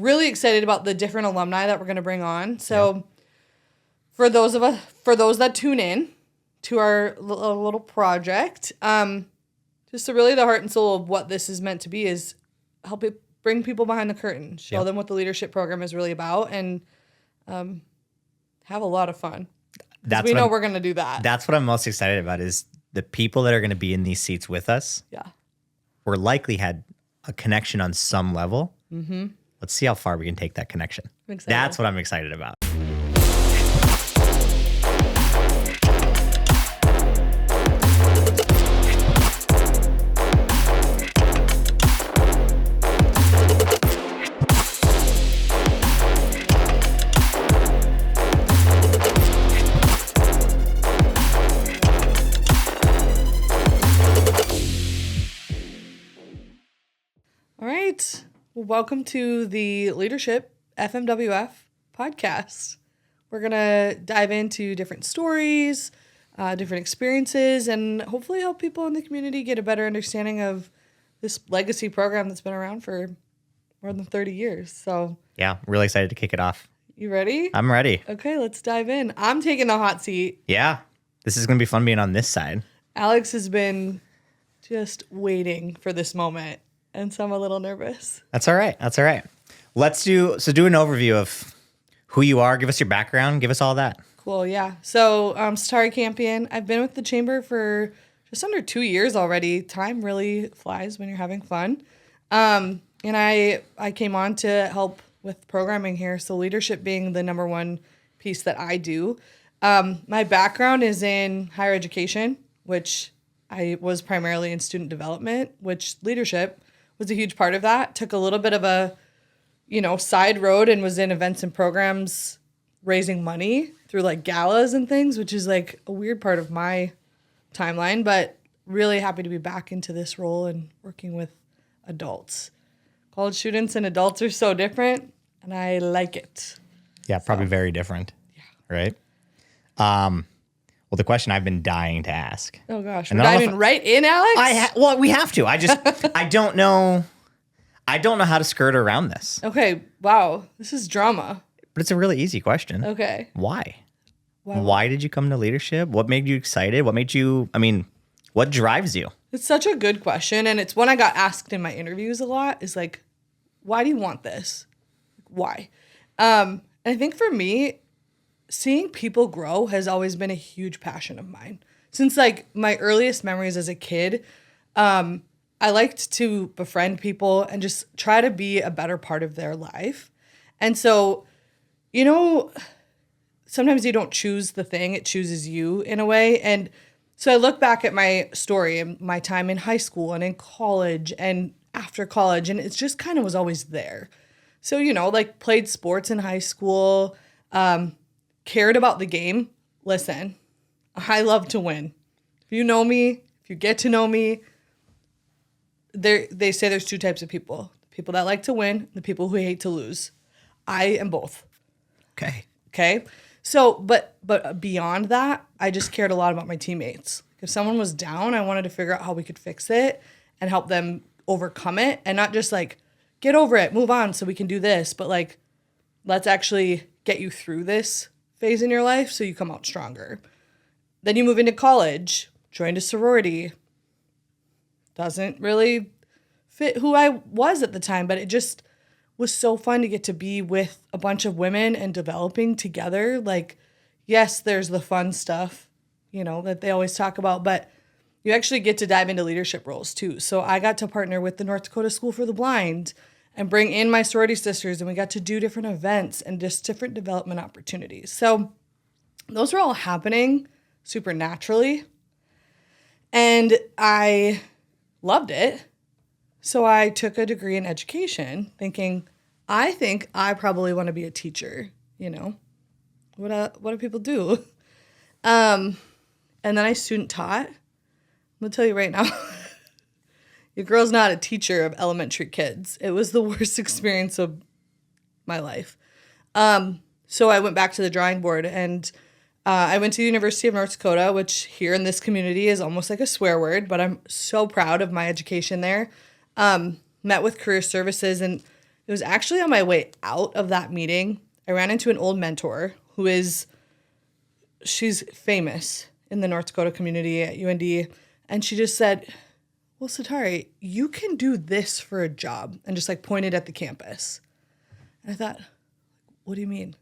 really excited about the different alumni that we're going to bring on. So for those that tune in to our little project, just really the heart and soul of what this is meant to be is help it bring people behind the curtain, show them what the leadership program is really about, and have a lot of fun. We know we're going to do that. That's what I'm most excited about is the people that are going to be in these seats with us. Yeah. We're likely had a connection on some level. Mm-hmm. Let's see how far we can take that connection. That's what I'm excited about. Welcome to the Leadership FMWF Podcast. We're going to dive into different stories, different experiences, and hopefully help people in the community get a better understanding of this legacy program that's been around for more than 30 years. So, yeah, really excited to kick it off. You ready? I'm ready. Okay, let's dive in. I'm taking the hot seat. Yeah, this is going to be fun being on this side. Alex has been just waiting for this moment. And so I'm a little nervous. That's all right. Let's do an overview of who you are. Give us your background. Give us all that. Cool, yeah. So Setareh Campion. I've been with the Chamber for just under 2 years already. Time really flies when you're having fun. And I came on to help with programming here. So leadership being the number one piece that I do. My background is in higher education, which I was primarily in student development, which leadership was a huge part of that. Took a little bit of a, side road and was in events and programs raising money through like galas and things, which is like a weird part of my timeline, but really happy to be back into this role and working with adults. College students and adults are so different and I like it. Yeah, probably very different. Yeah. Right? Well, the question I've been dying to ask. Oh gosh, we're diving right in, Alex? Well, we have to. I don't know how to skirt around this. Okay, wow, this is drama. But it's a really easy question. Okay. Why? Why did you come to leadership? What made you excited? What drives you? It's such a good question, and it's one I got asked in my interviews a lot, is like, why do you want this? Why? And I think for me, seeing people grow has always been a huge passion of mine. Since like my earliest memories as a kid, I liked to befriend people and just try to be a better part of their life. And so, sometimes you don't choose the thing, it chooses you in a way. And so I look back at my story and my time in high school and in college and after college, and it's just kind of was always there. So, like played sports in high school, cared about the game. Listen, I love to win. If you know me, if you get to know me, they say there's two types of people. The people that like to win, the people who hate to lose. I am both. Okay. So, but beyond that, I just cared a lot about my teammates. If someone was down, I wanted to figure out how we could fix it and help them overcome it, and not just like, get over it, move on so we can do this, but like, let's actually get you through this phase in your life so you come out stronger. Then you move into college, joined a sorority. Doesn't really fit who I was at the time, but it just was so fun to get to be with a bunch of women and developing together. Like, yes, there's the fun stuff, that they always talk about, but you actually get to dive into leadership roles too. So I got to partner with the North Dakota School for the Blind and bring in my sorority sisters, and we got to do different events and just different development opportunities. So those were all happening super naturally, and I loved it. So I took a degree in education thinking, I think I probably want to be a teacher, What do people do? And then I student taught. I'm going to tell you right now, your girl's not a teacher of elementary kids. It was the worst experience of my life. So I went back to the drawing board, and I went to the University of North Dakota, which here in this community is almost like a swear word, but I'm so proud of my education there. Met with career services, and It was actually on my way out of that meeting. I ran into an old mentor she's famous in the North Dakota community at UND. And she just said, well, Setareh, you can do this for a job, and just like pointed at the campus. And I thought, what do you mean?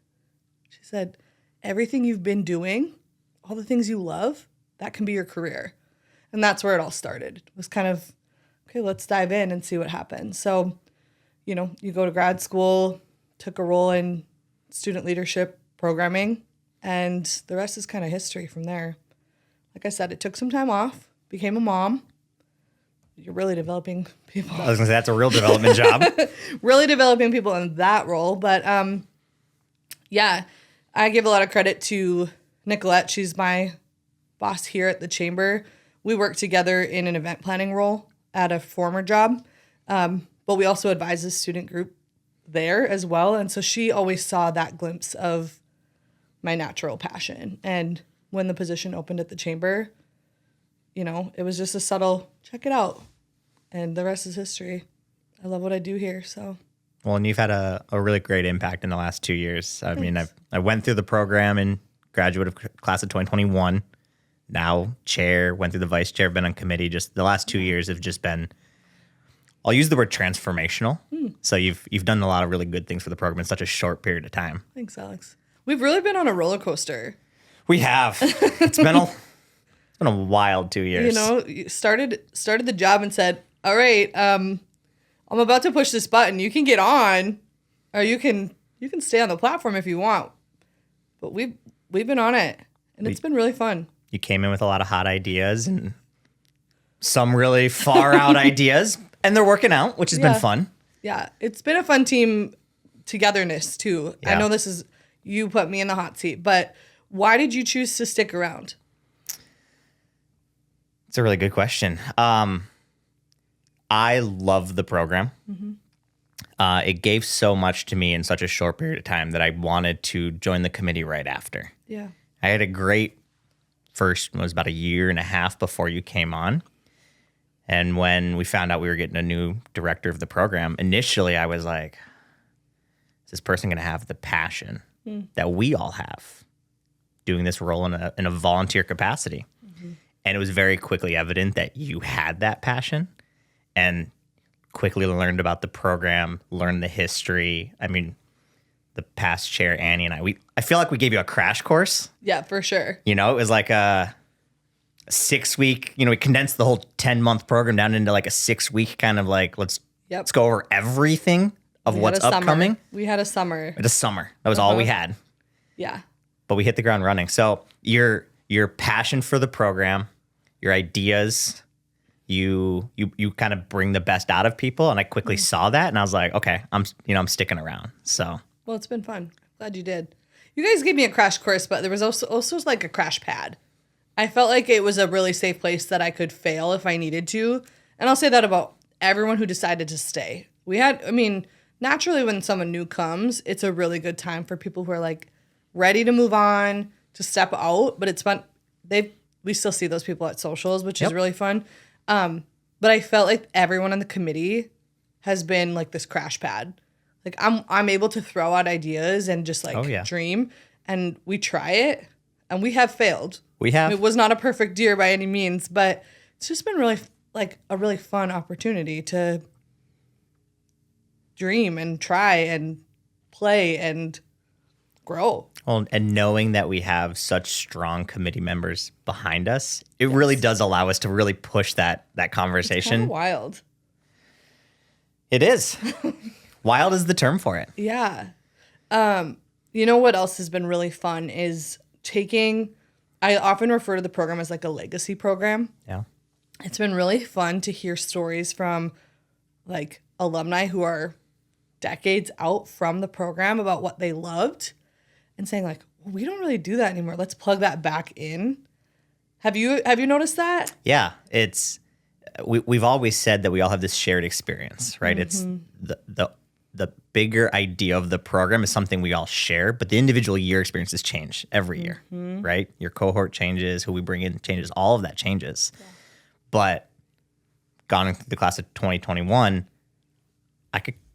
She said, everything you've been doing, all the things you love, that can be your career. And that's where it all started. It was kind of, okay, let's dive in and see what happens. So, you go to grad school, took a role in student leadership programming, and the rest is kind of history from there. Like I said, it took some time off, became a mom. You're really developing people. I was going to say, that's a real development job. Really developing people in that role. But yeah, I give a lot of credit to Nicolette. She's my boss here at the chamber. We work together in an event planning role at a former job. But we also advise the student group there as well. And so she always saw that glimpse of my natural passion. And when the position opened at the chamber, it was just a subtle, check it out. And the rest is history. I love what I do here, so. Well, and you've had a really great impact in the last 2 years. I mean, I went through the program and graduate of class of 2021. Now chair, went through the vice chair, been on committee. Just the last 2 years have just been, I'll use the word transformational. So you've done a lot of really good things for the program in such a short period of time. Thanks, Alex. We've really been on a roller coaster. We have. It's been a wild 2 years. You started the job and said, all right, I'm about to push this button. You can get on, or you can stay on the platform if you want. But we've been on it, and it's been really fun. You came in with a lot of hot ideas and some really far out ideas, and they're working out, which has been fun. Yeah, it's been a fun team togetherness too. Yeah. I know you put me in the hot seat, but why did you choose to stick around? It's a really good question. I love the program. Mm-hmm. It gave so much to me in such a short period of time that I wanted to join the committee right after. Yeah. I had a great first, it was about 1.5 years before you came on. And when we found out we were getting a new director of the program, initially I was like, is this person going to have the passion that we all have doing this role in a volunteer capacity? Mm-hmm. And it was very quickly evident that you had that passion, and quickly learned about the program, learned the history. I mean, the past chair, Annie and I feel like we gave you a crash course. Yeah, for sure. It was like a 6-week, we condensed the whole 10-month program down into like a 6-week kind of like, let's go over everything of what's upcoming. We had a summer. That was all we had. Yeah. But we hit the ground running. So your passion for the program, your ideas, you kind of bring the best out of people. And I quickly saw that, and I was like, okay, I'm sticking around. So. Well, it's been fun. Glad you did. You guys gave me a crash course, but there was also like a crash pad. I felt like it was a really safe place that I could fail if I needed to. And I'll say that about everyone who decided to stay. Naturally when someone new comes, it's a really good time for people who are like ready to move on, to step out. But it's fun. We still see those people at socials, which is really fun. But I felt like everyone on the committee has been like this crash pad. Like I'm able to throw out ideas and just like dream, and we try it, and we have failed. We have. It was not a perfect year by any means, but it's just been really like a really fun opportunity to dream and try and play and grow. Well, and knowing that we have such strong committee members behind us, it really does allow us to really push that conversation. It's kind of wild. It is. Wild is the term for it. Yeah. What else has been really fun is I often refer to the program as like a legacy program. Yeah. It's been really fun to hear stories from like alumni who are decades out from the program about what they loved and saying like, well, we don't really do that anymore. Let's plug that back in. Have you noticed that? Yeah. We've always said that we all have this shared experience, right? Mm-hmm. It's the bigger idea of the program is something we all share, but the individual year experiences change every year, right? Your cohort changes, who we bring in changes, all of that changes. Yeah. But gone into the class of 2021,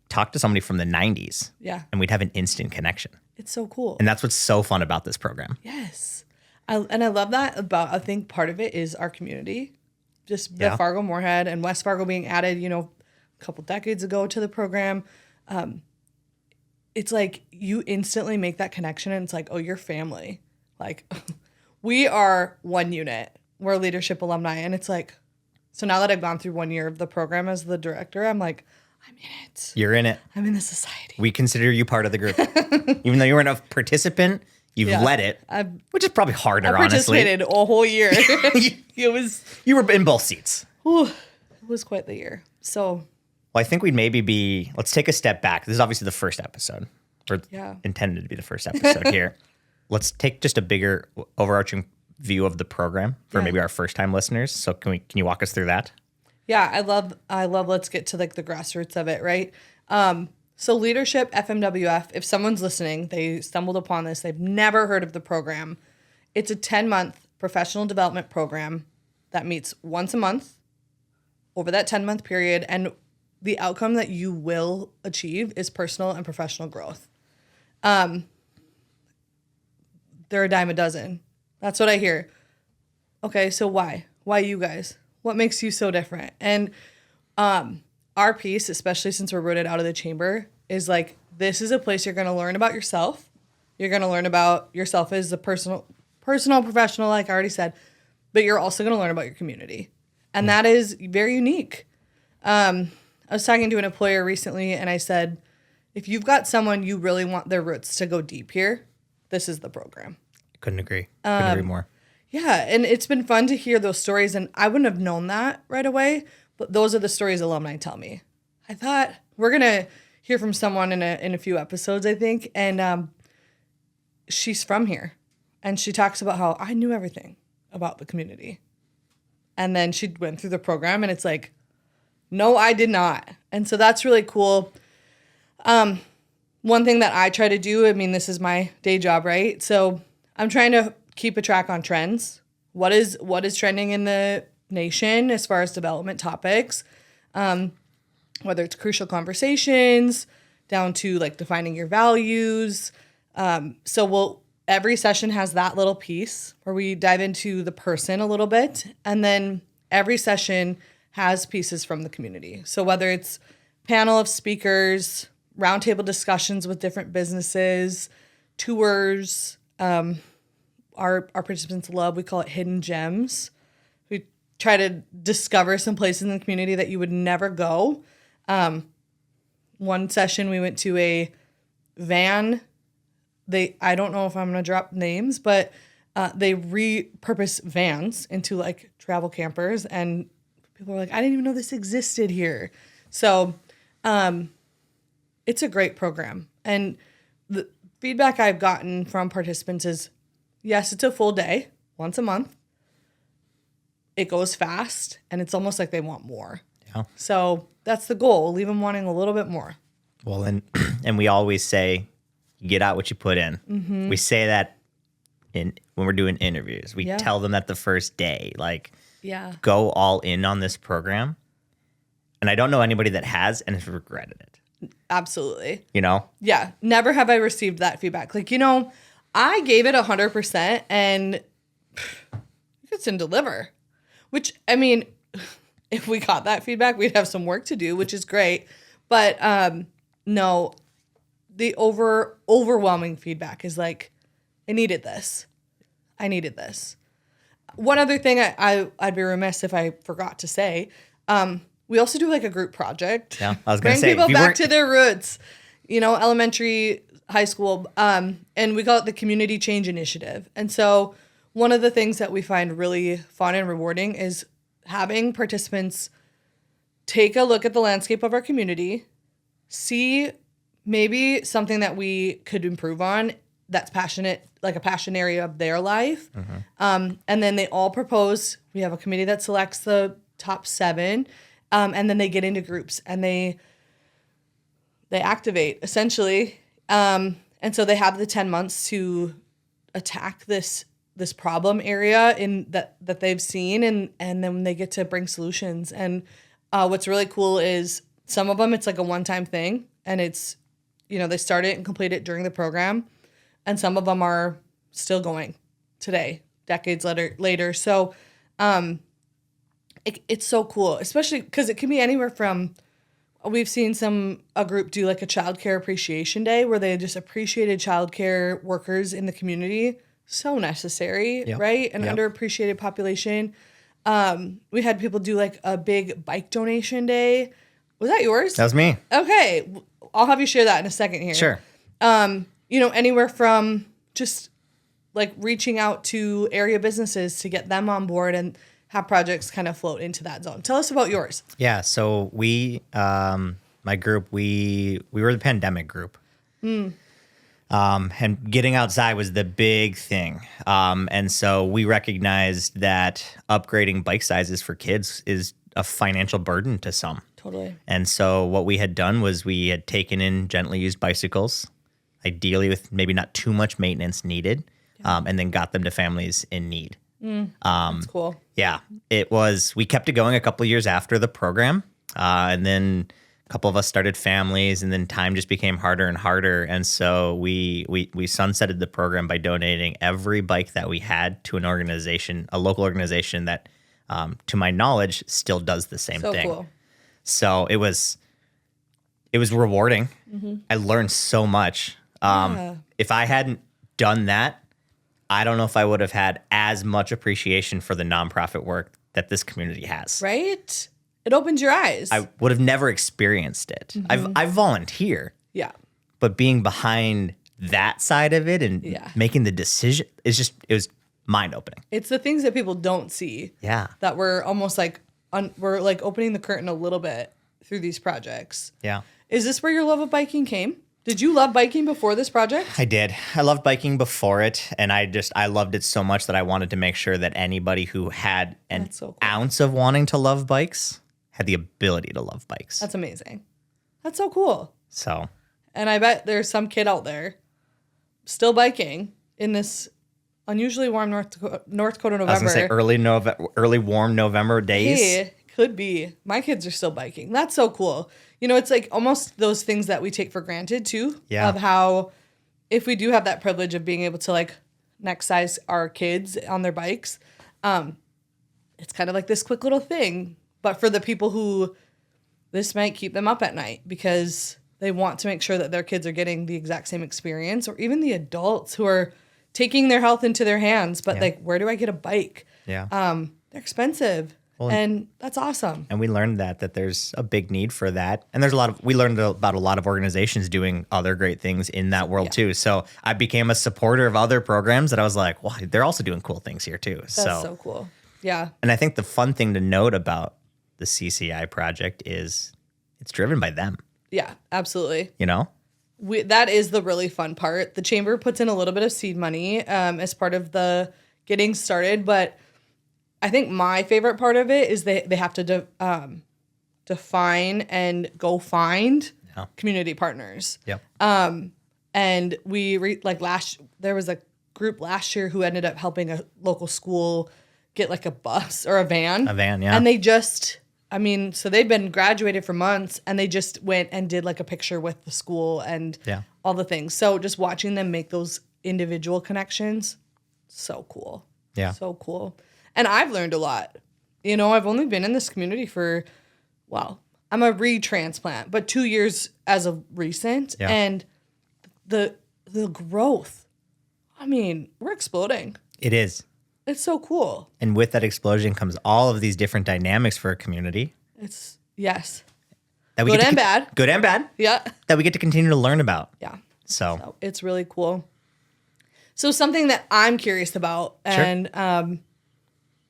talk to somebody from the 90s. Yeah. And we'd have an instant connection. It's so cool. And that's what's so fun about this program. Yes. I love that about, I think part of it is our community. Just the Fargo, Moorhead, and West Fargo being added, a couple decades ago to the program. It's like you instantly make that connection and it's like, oh, you're family. Like we are one unit. We're leadership alumni. And it's like, so now that I've gone through 1 year of the program as the director, I'm like, I'm in it. You're in it. I'm in the society. We consider you part of the group. Even though you weren't a parparticipant, you've led it, which is probably harder, honestly. I participated a whole year. You were in both seats. It was quite the year. So, well, I think we'd maybe let's take a step back. This is obviously the first episode. Or intended to be the first episode here. Let's take just a bigger overarching view of the program for maybe our first time listeners. So can you walk us through that? Yeah, I love let's get to like the grassroots of it, right? So Leadership FMWF, if someone's listening, they stumbled upon this, they've never heard of the program. It's a 10-month professional development program that meets once a month over that 10-month period. And the outcome that you will achieve is personal and professional growth. They're a dime a dozen. That's what I hear. Okay, so why? Why you guys? What makes you so different? And our piece, especially since we're rooted out of the chamber, is like, this is a place you're going to learn about yourself. You're going to learn about yourself as a personal, professional, like I already said, but you're also going to learn about your community. And that is very unique. I was talking to an employer recently and I said, if you've got someone you really want their roots to go deep here, this is the program. Couldn't agree. Couldn't agree more. Yeah, and it's been fun to hear those stories, and I wouldn't have known that right away, but those are the stories alumni tell me. I thought we're going to hear from someone in a few episodes, I think, and she's from here, and she talks about how I knew everything about the community, and then she went through the program, and it's like, no, I did not, and so that's really cool. One thing that I try to do, I mean, this is my day job, right? So I'm trying to keep a track on trends. What is trending in the nation as far as development topics, whether it's crucial conversations down to like defining your values. So every session has that little piece where we dive into the person a little bit, and then every session has pieces from the community. So whether it's panel of speakers, roundtable discussions with different businesses, tours, our participants love, we call it hidden gems. We try to discover some places in the community that you would never go. One session we went to a van. I don't know if I'm going to drop names, but they repurpose vans into like travel campers, and people are like, I didn't even know this existed here. So it's a great program. And the feedback I've gotten from participants is, yes, it's a full day, once a month. It goes fast, and it's almost like they want more. Yeah. So that's the goal. Leave them wanting a little bit more. Well, and we always say, you get out what you put in. Mm-hmm. We say that when we're doing interviews. We tell them that the first day, like, go all in on this program. And I don't know anybody that has and has regretted it. Absolutely. You know? Yeah. Never have I received that feedback. Like, I gave it 100% and it didn't deliver. Which, I mean, if we got that feedback, we'd have some work to do, which is great. But no, the overwhelming feedback is like, I needed this. One other thing I'd be remiss if I forgot to say, we also do like a group project. Yeah, I was going to say. Bring people back to their roots, elementary, high school, and we call it the Community Change Initiative. And so one of the things that we find really fun and rewarding is having participants take a look at the landscape of our community, see maybe something that we could improve on that's passionate, like a passion area of their life. Mm-hmm. And then they all propose. We have a committee that selects the top 7, and then they get into groups and they activate essentially. And so they have the 10 months to attack this problem area in that they've seen, and then they get to bring solutions. And what's really cool is some of them it's like a one-time thing, And it's, they start it and complete it during the program. And some of them are still going today, decades later. So it's so cool, especially because it can be anywhere from, we've seen a group do like a childcare appreciation day where they just appreciated childcare workers in the community. So necessary, right? An underappreciated population. We had people do like a big bike donation day. Was that yours? That was me. Okay. I'll have you share that in a second here. Sure. Anywhere from just like reaching out to area businesses to get them on board and have projects kind of float into that zone. Tell us about yours. Yeah. So we, my group, we were the pandemic group. And getting outside was the big thing. And so we recognized that upgrading bike sizes for kids is a financial burden to some. Totally. And so what we had done was we had taken in gently used bicycles, ideally with maybe not too much maintenance needed, and then got them to families in need. That's cool. Yeah, we kept it going a couple of years after the program. And then a couple of us started families, and then time just became harder and harder. And so we sunsetted the program by donating every bike that we had to an organization, a local organization that, to my knowledge, still does the same thing. Cool. So it was rewarding. I learned so much. If I hadn't done that, I don't know if I would have had as much appreciation for the nonprofit work that this community has. Right? It opens your eyes. I would have never experienced it. I volunteer. Yeah. But being behind that side of it and making the decision it was mind opening. It's the things that people don't see. Yeah. That we're almost like we're like opening the curtain a little bit through these projects. Yeah. Is this where your love of biking came? Did you love biking before this project? I did. I loved biking before it, and I loved it so much that I wanted to make sure that anybody who had an ounce of wanting to love bikes had the ability to love bikes. That's amazing. That's so cool. So. And I bet there's some kid out there still biking in this unusually warm North Dakota November. I was going to say early warm November days. Hey, could be. My kids are still biking. That's so cool. It's like almost those things that we take for granted too. Yeah. Of how if we do have that privilege of being able to like next size our kids on their bikes, it's kind of like this quick little thing. But for the people who this might keep them up at night because they want to make sure that their kids are getting the exact same experience, or even the adults who are taking their health into their hands, but like, where do I get a bike? Yeah. They're expensive. Well, and that's awesome. And we learned that there's a big need for that. And we learned about a lot of organizations doing other great things in that world too. So I became a supporter of other programs that I was like, well, they're also doing cool things here too. That's so cool. Yeah. And I think the fun thing to note about the CCI project is it's driven by them. Yeah, absolutely. That is the really fun part. The chamber puts in a little bit of seed money as part of the getting started, but I think my favorite part of it is they have to define and go find community partners. Yep. And there was a group last year who ended up helping a local school get like a bus or a van. A van, yeah. And they so they'd been graduated for months and they just went and did like a picture with the school and all the things. So just watching them make those individual connections, so cool. Yeah. So cool. And I've learned a lot. I've only been in this community for, I'm a retransplant, but 2 years as of recent. Yeah. And the growth, we're exploding. It is. It's so cool. And with that explosion comes all of these different dynamics for a community. Yes. Good and bad. Good and bad. Yeah. That we get to continue to learn about. Yeah. So it's really cool. So something that I'm curious about, and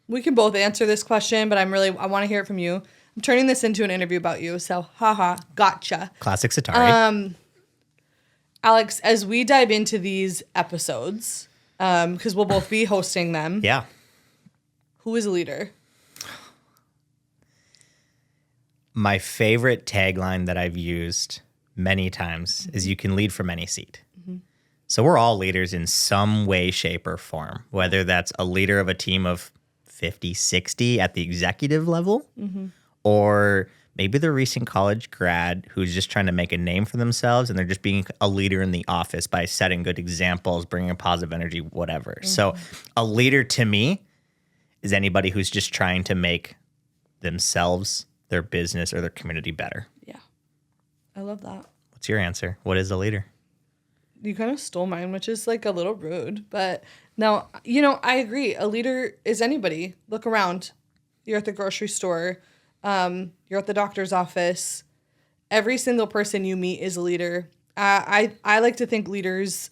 we can both answer this question, but I want to hear it from you. I'm turning this into an interview about you, so gotcha. Classic Setareh. Alex, as we dive into these episodes, because we'll both be hosting them. Yeah. Who is a leader? My favorite tagline that I've used many times is you can lead from any seat. Mm-hmm. So we're all leaders in some way, shape, or form, whether that's a leader of a team of 50, 60 at the executive level, or maybe the recent college grad who's just trying to make a name for themselves and they're just being a leader in the office by setting good examples, bringing a positive energy, whatever. So a leader to me is anybody who's just trying to make themselves, their business, or their community better. Yeah. I love that. What's your answer? What is a leader? You kind of stole mine, which is like a little rude, but no, I agree. A leader is anybody. Look around. You're at the grocery store. You're at the doctor's office. Every single person you meet is a leader. I like to think leaders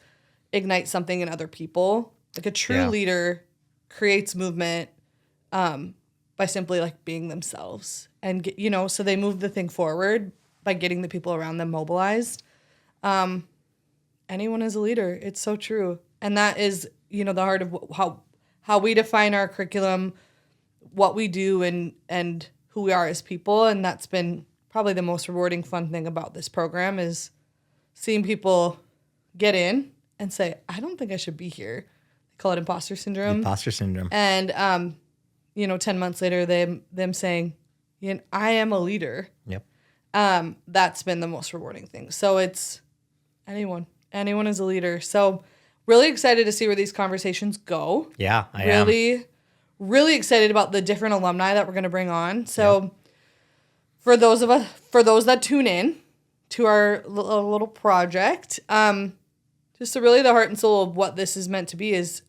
ignite something in other people. Like a true leader creates movement by simply like being themselves, and so they move the thing forward by getting the people around them mobilized. Anyone is a leader. It's so true, and that is the heart of how we define our curriculum, what we do, and who we are as people. And that's been probably the most rewarding, fun thing about this program is seeing people get in and say, I don't think I should be here. They call it imposter syndrome. Imposter syndrome. And, 10 months later, them saying, I am a leader. Yep. That's been the most rewarding thing. So it's anyone is a leader. So really excited to see where these conversations go. Yeah, I am. Really excited about the different alumni that we're going to bring on. So for those that tune in to our little project, just really the heart and soul of what this is meant to be is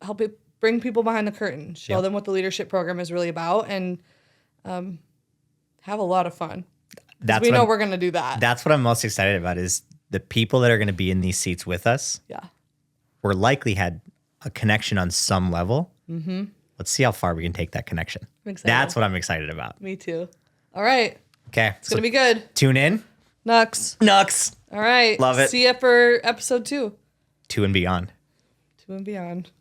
help it bring people behind the curtain, show them what the leadership program is really about, and have a lot of fun. We know we're going to do that. That's what I'm most excited about is the people that are going to be in these seats with us. Yeah. We're likely had a connection on some level. Mm-hmm. Let's see how far we can take that connection. That's what I'm excited about. Me too. All right. Okay. It's going to be good. Tune in. Nux. All right. Love it. See you for episode 2. 2 and beyond. 2 and beyond.